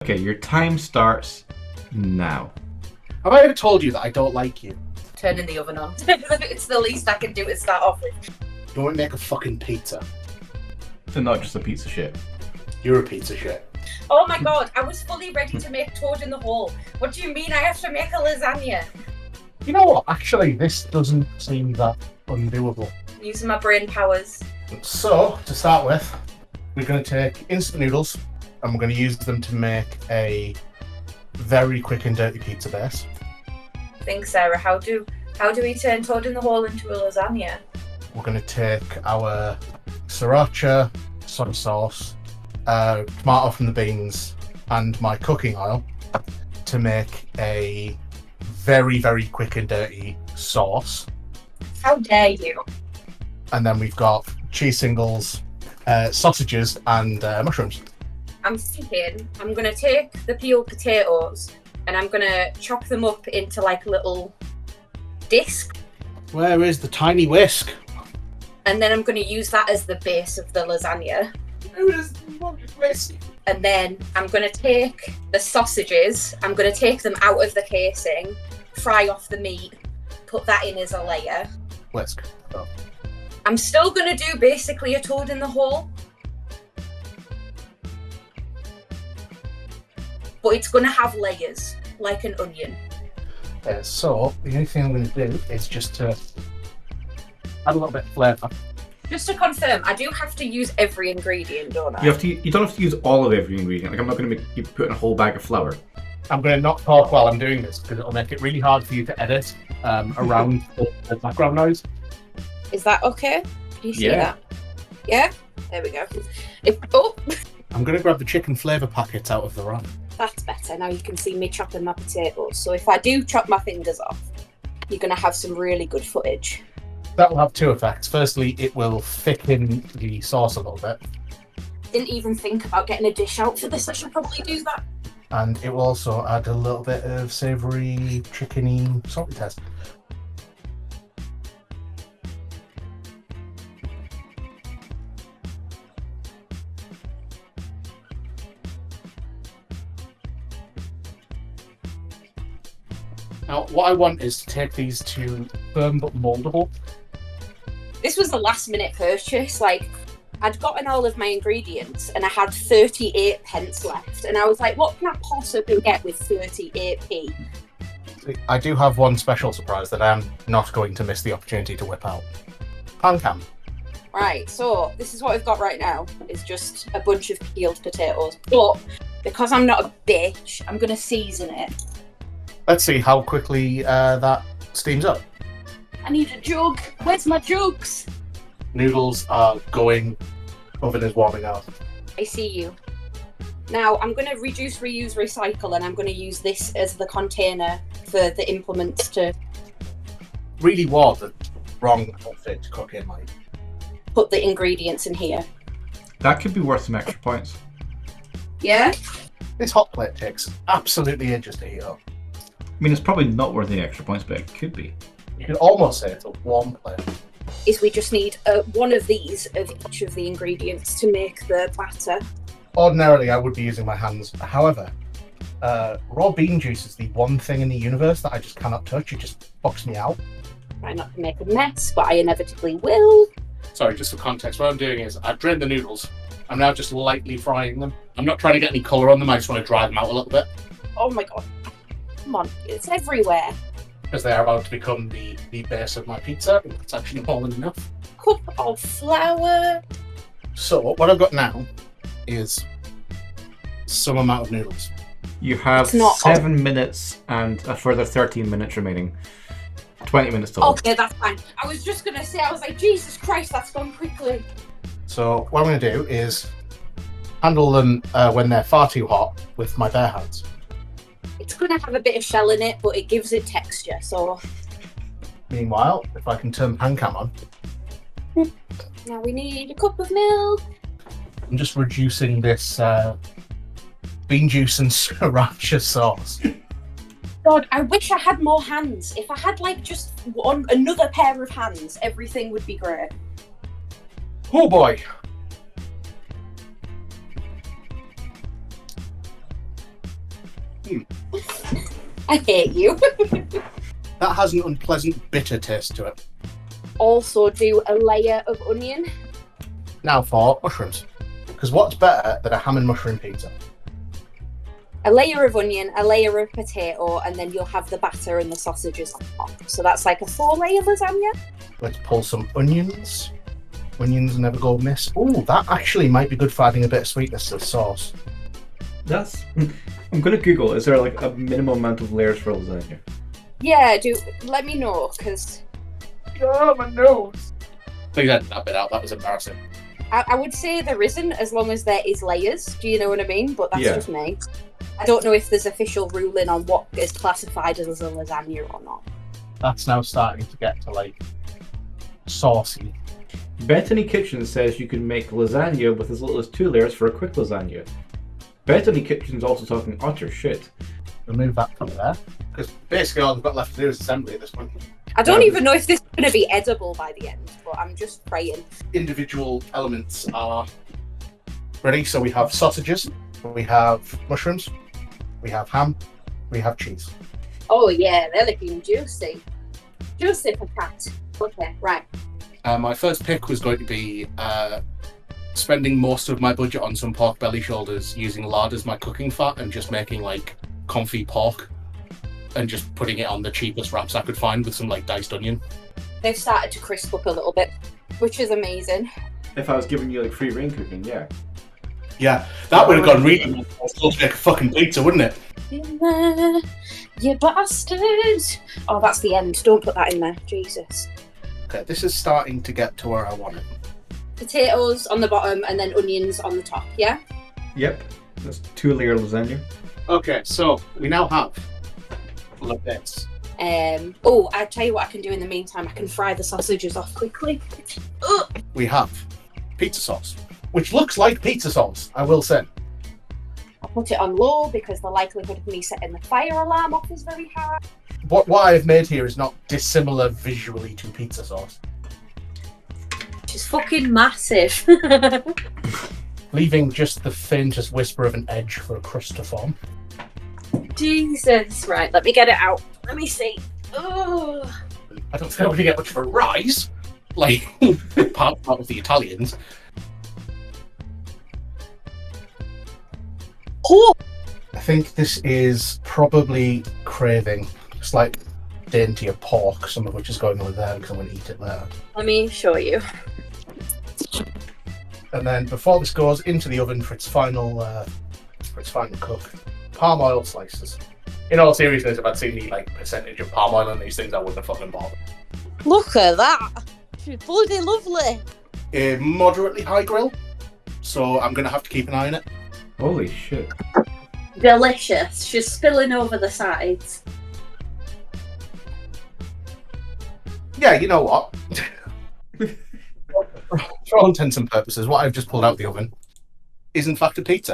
Okay, your time starts now. Have I ever told you that I don't like you? Turning the oven on. It's the least I can do to start off with. Don't make a fucking pizza. So not just a piece of shit. You're a piece of shit. Oh my god, I was fully ready to make toad in the hole. What do you mean I have to make a lasagna? You know what? Actually, this doesn't seem that undoable. Using my brain powers. So, to start with, we're going to take instant noodles and we're going to use them to make a very quick and dirty pizza base. Think, Sarah, how do we turn toad in the hole into a lasagna? We're going to take our sriracha, soy sauce, tomato from the beans, and my cooking oil to make a very, very quick and dirty sauce. How dare you? And then we've got cheese singles, sausages, and mushrooms. I'm thinking I'm going to take the peeled potatoes and I'm going to chop them up into like a little disc. Where is the tiny whisk? And then I'm going to use that as the base of the lasagna. Where is the whisk? And then I'm going to take the sausages, I'm going to take them out of the casing, fry off the meat, put that in as a layer. Whisk. Oh. I'm still going to do basically a toad in the hole. But it's going to have layers, like an onion. So, the only thing I'm going to do is just to add a little bit of flavour. Just to confirm, I do have to use every ingredient, don't I? You don't have to use all of every ingredient. Like I'm not going to make you put in a whole bag of flour. I'm going to not talk while I'm doing this because it'll make it really hard for you to edit around the background noise. Is that okay? Can you see Yeah. that? Yeah? There we go. I'm going to grab the chicken flavour packets out of the rack. That's better. Now you can see me chopping my potatoes. So if I do chop my fingers off, you're going to have some really good footage. That will have two effects. Firstly, it will thicken the sauce a little bit. Didn't even think about getting a dish out for this. I should probably do that. And it will also add a little bit of savoury, chickeny salty taste. Now, what I want is to take these to firm but mouldable. This was a last minute purchase. Like, I'd gotten all of my ingredients and I had 38 pence left. And I was like, what can I possibly get with 38p? I do have one special surprise that I am not going to miss the opportunity to whip out. Pan cam. Right, so this is what we've got right now. Is just a bunch of peeled potatoes. But because I'm not a bitch, I'm going to season it. Let's see how quickly that steams up. I need a jug. Where's my jugs? Noodles are going. Oven is warming up. I see you. Now I'm going to reduce, reuse, recycle, and I'm going to use this as the container for the implements to Really was the wrong outfit to cook in, like. put the ingredients in here. That could be worth some extra points. Yeah? This hot plate takes absolutely ages to heat up. I mean, it's probably not worth any extra points, but it could be. You could almost say it's a warm plate. Is we just need one of these of each of the ingredients to make the batter. Ordinarily, I would be using my hands. However, raw bean juice is the one thing in the universe that I just cannot touch. It just fucks me out. Try not to make a mess, but I inevitably will. Sorry, just for context, what I'm doing is I've drained the noodles. I'm now just lightly frying them. I'm not trying to get any colour on them. I just want to dry them out a little bit. Oh my god. Come on, it's everywhere. Because they are about to become the base of my pizza. It's actually more than enough. Cup of flour. So, what I've got now is some amount of noodles. You have It's not 7 minutes and a further 13 minutes remaining. 20 minutes total. Okay, that's fine. I was just going to say, I was like, Jesus Christ, that's gone quickly. So, what I'm going to do is handle them when they're far too hot with my bare hands. It's going to have a bit of shell in it, but it gives it texture, so... Meanwhile, if I can turn pan cam on, Now we need a cup of milk. I'm just reducing this bean juice and sriracha sauce. God, I wish I had more hands. If I had, like, just another pair of hands, everything would be great. Oh boy! I hate you. That has an unpleasant, bitter taste to it. Also do a layer of onion. Now for mushrooms. Because what's better than a ham and mushroom pizza? A layer of onion, a layer of potato, and then you'll have the batter and the sausages on top. So that's like a 4-layer lasagna. Let's pull some onions. Onions never go amiss. Oh, that actually might be good for adding a bit of sweetness to the sauce. That's. I'm gonna Google. Is there like a minimum amount of layers for lasagna? Yeah, let me know, because Oh, my nose! Please edit that bit out. That was embarrassing. I would say there isn't, as long as there is layers. Do you know what I mean? But that's Yeah. just me. I don't know if there's official ruling on what is classified as a lasagna or not. That's now starting to get to like saucy. Bethany Kitchen says you can make lasagna with as little as 2 layers for a quick lasagna. Bethany Kitchen's also talking utter shit. Remove that from there. Because basically all they've got left to do is assembly at this point. I don't even know if this is going to be edible by the end, but I'm just praying. Individual elements are ready. So we have sausages, we have mushrooms, we have ham, we have cheese. Oh yeah, they're looking juicy. Juicy for cat. Okay, right. My first pick was going to be spending most of my budget on some pork belly shoulders, using lard as my cooking fat and just making like confit pork and just putting it on the cheapest wraps I could find with some like diced onion. They've started to crisp up a little bit, which is amazing. If I was giving you like free reign cooking, yeah. Yeah, that would have gone really well. I'd still make a fucking pizza, wouldn't it? You bastard! Oh, that's the end. Don't put that in there. Jesus. Okay, this is starting to get to where I want it. Potatoes on the bottom and then onions on the top, yeah? Yep. That's 2-layer lasagna. Okay, so we now have this. Oh, I tell you what I can do in the meantime. I can fry the sausages off quickly. Ugh. We have pizza sauce, which looks like pizza sauce, I will say. I put it on low because the likelihood of me setting the fire alarm off is very high. What I have made here is not dissimilar visually to pizza sauce, Which is fucking massive. leaving just the faintest whisper of an edge for a crust to form. Jesus. Right, let me get it out. Let me see. Oh. I don't think I'm going to get much of a rise, like part of the Italians. Oh. I think this is probably craving slight daintier pork, some of which is going over there because I'm going to eat it later. Let me show you. And then before this goes into the oven for its final cook, palm oil slices. In all seriousness, if I'd seen the like percentage of palm oil in these things, I wouldn't have fucking bothered. Look at that. She's bloody lovely. A moderately high grill, so I'm going to have to keep an eye on it. Holy shit. Delicious. She's spilling over the sides. Yeah, you know what? For all intents and purposes, what I've just pulled out the oven is in fact a pizza.